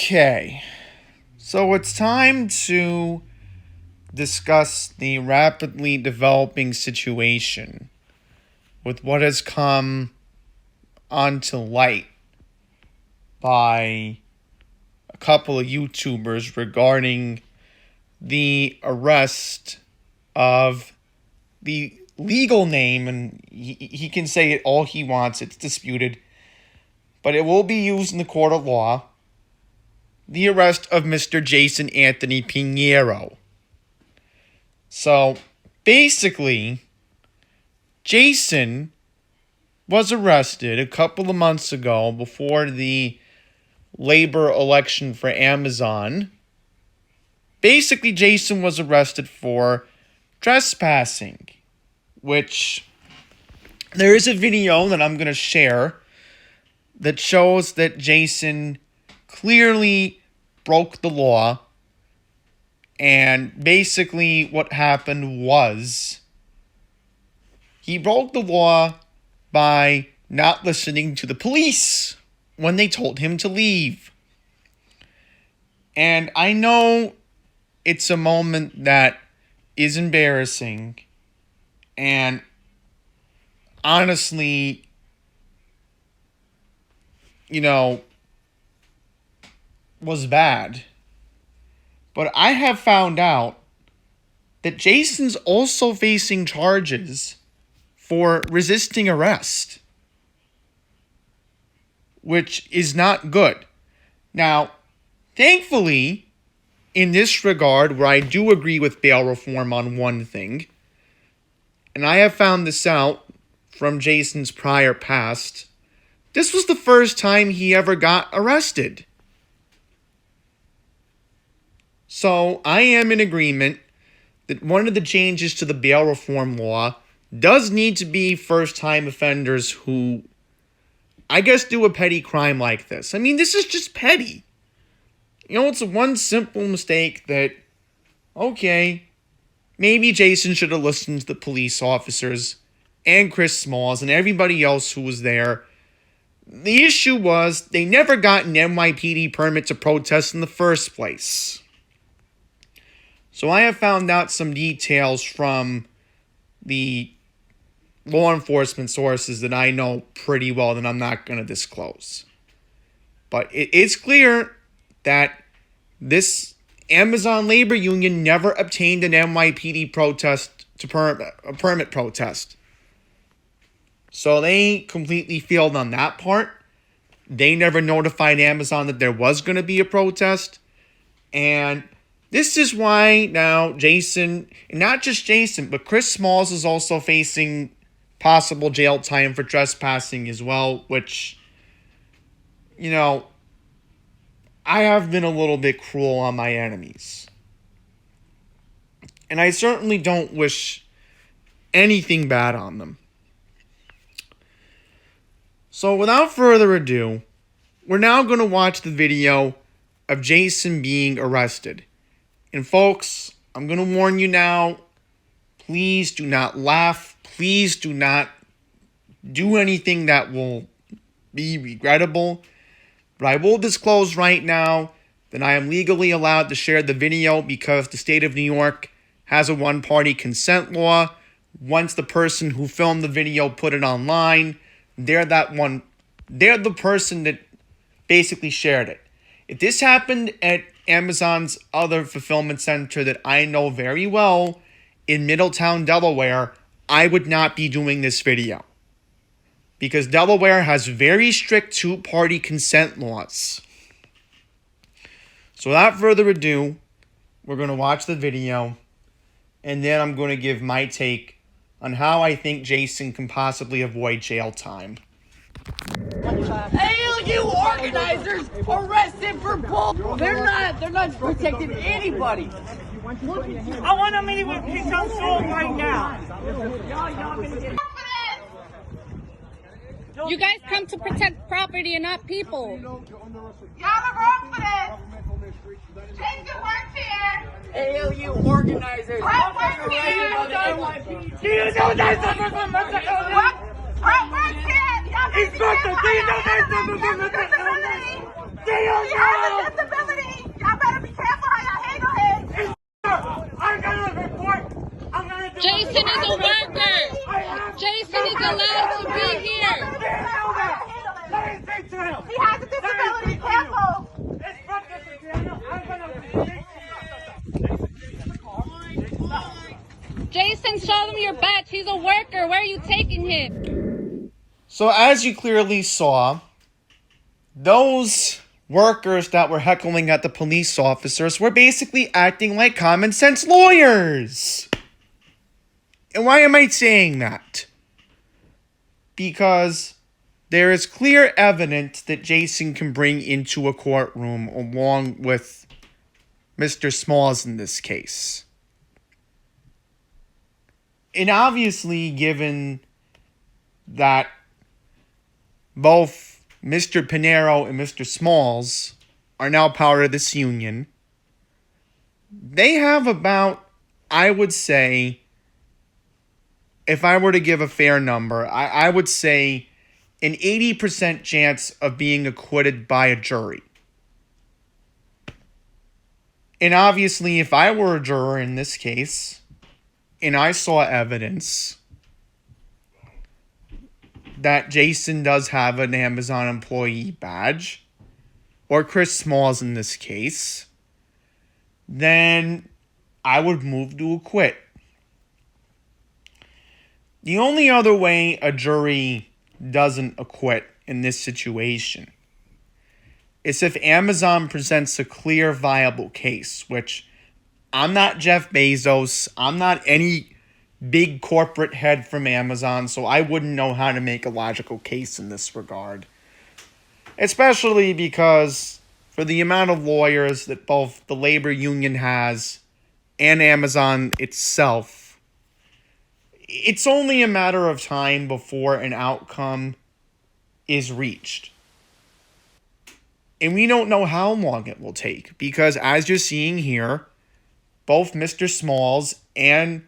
Okay, so it's time to discuss the rapidly developing situation with what has come onto light by a couple of YouTubers regarding the arrest of the legal name, and he can say it all he wants, it's disputed, but it will be used in the court of law, the arrest of Mr. Jason Anthony Pinheiro. So, basically, Jason was arrested a couple of months ago before the labor election for Amazon. Basically, Jason was arrested for trespassing, which there is a video that I'm going to share that shows that Jason clearly broke the law. And basically what happened was he broke the law by not listening to the police when they told him to leave. And I know it's a moment that is embarrassing and honestly, was bad. But I have found out that Jason's also facing charges for resisting arrest, which is not good. Now, thankfully, in this regard, where I do agree with bail reform on one thing, and I have found this out from Jason's prior past, this was the first time he ever got arrested. So, I am in agreement that one of the changes to the bail reform law does need to be first-time offenders who, I guess, do a petty crime like this. I mean, this is just petty. It's one simple mistake that, okay, maybe Jason should have listened to the police officers and Chris Smalls and everybody else who was there. The issue was they never got an NYPD permit to protest in the first place. So I have found out some details from the law enforcement sources that I know pretty well that I'm not going to disclose. But it's clear that this Amazon labor union never obtained an NYPD permit protest. So they completely failed on that part. They never notified Amazon that there was going to be a protest. And this is why now Jason, and not just Jason, but Chris Smalls is also facing possible jail time for trespassing as well, which, I have been a little bit cruel on my enemies. And I certainly don't wish anything bad on them. So without further ado, we're now going to watch the video of Jason being arrested. And folks, I'm going to warn you now, please do not laugh. Please do not do anything that will be regrettable. But I will disclose right now that I am legally allowed to share the video because the state of New York has a one-party consent law. Once the person who filmed the video put it online, they're the person that basically shared it. If this happened at Amazon's other fulfillment center that I know very well in Middletown, Delaware, I would not be doing this video. Because Delaware has very strict two-party consent laws. So without further ado, we're going to watch the video. And then I'm going to give my take on how I think Jason can possibly avoid jail time. ALU organizers arrested for bull. They're not protecting anybody. I want to meet with Peace on Soul right now. You guys come to protect property and not people. Y'all are wrong for this. Change your words here. ALU organizers. What words here? Do you know that's What words here? Y'all Inspector, do you know that's He has a disability. Y'all better be careful how y'all handle him. I'm gonna report. I'm gonna do Jason is a worker. Jason is allowed to be here. Let me speak to him. He has a disability. Careful. It's Breakfast, Daniel. I'm gonna speak Jason, show them your badge. He's a worker. Where are you taking him? So as you clearly saw, those workers that were heckling at the police officers were basically acting like common sense lawyers. And why am I saying that? Because there is clear evidence that Jason can bring into a courtroom along with Mr. Smalls in this case. And obviously, given that both Mr. Pinero and Mr. Smalls are now part of this union, they have about, I would say, if I were to give a fair number, I would say an 80% chance of being acquitted by a jury. And obviously, if I were a juror in this case, and I saw evidence that Jason does have an Amazon employee badge, or Chris Smalls in this case, then I would move to acquit. The only other way a jury doesn't acquit in this situation is if Amazon presents a clear, viable case, which I'm not Jeff Bezos, I'm not any big corporate head from Amazon, so I wouldn't know how to make a logical case in this regard. Especially because for the amount of lawyers that both the labor union has and Amazon itself, it's only a matter of time before an outcome is reached. And we don't know how long it will take, because as you're seeing here, both Mr. Smalls and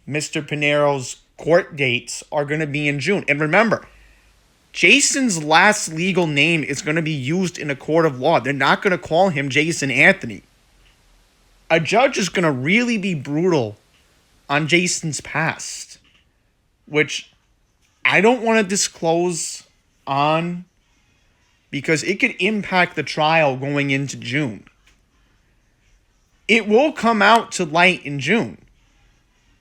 Mr. Pinero's court dates are going to be in June. And remember, Jason's last legal name is going to be used in a court of law. They're not going to call him Jason Anthony. A judge is going to really be brutal on Jason's past, which I don't want to disclose on because it could impact the trial going into June. It will come out to light in June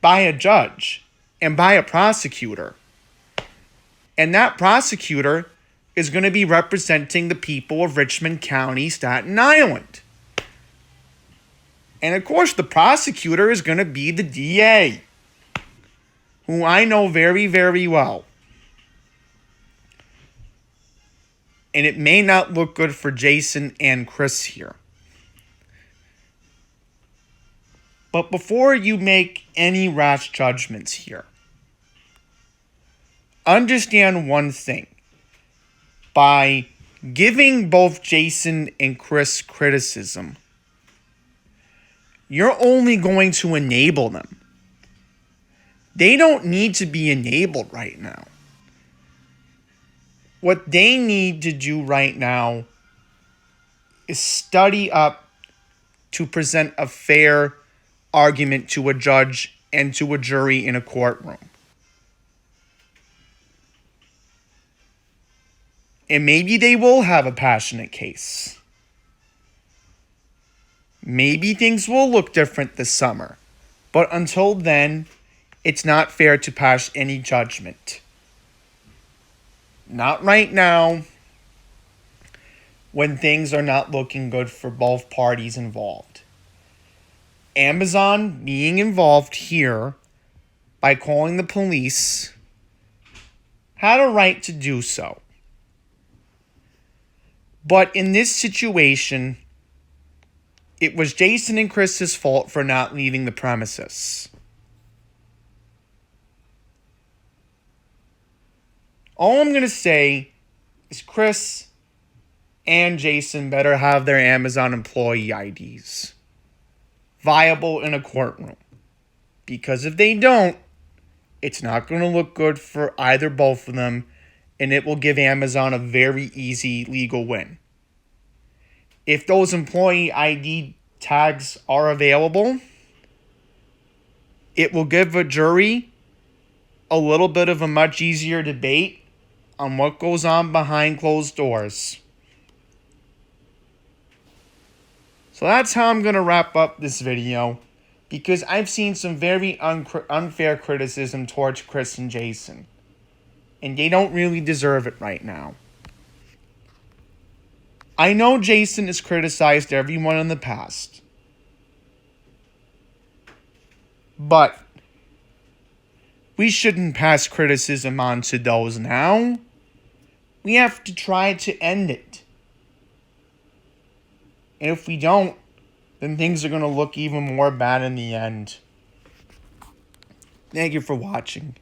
by a judge and by a prosecutor. And that prosecutor is going to be representing the people of Richmond County, Staten Island. And of course, the prosecutor is going to be the DA, who I know very, very well. And it may not look good for Jason and Chris here. But before you make any rash judgments here, understand one thing. By giving both Jason and Chris criticism, you're only going to enable them. They don't need to be enabled right now. What they need to do right now is study up to present a fair argument to a judge and to a jury in a courtroom. And maybe they will have a passionate case. Maybe things will look different this summer. But until then, it's not fair to pass any judgment. Not right now, when things are not looking good for both parties involved. Amazon being involved here by calling the police had a right to do so. But in this situation, it was Jason and Chris's fault for not leaving the premises. All I'm going to say is Chris and Jason better have their Amazon employee IDs viable in a courtroom. Because if they don't, it's not going to look good for either both of them, and it will give Amazon a very easy legal win. if those employee ID tags are available, it will give a jury a little bit of a much easier debate on what goes on behind closed doors. So that's how I'm going to wrap up this video, because I've seen some very unfair criticism towards Chris and Jason, and they don't really deserve it right now. I know Jason has criticized everyone in the past, but we shouldn't pass criticism on to those now. We have to try to end it. And if we don't, then things are going to look even more bad in the end. Thank you for watching.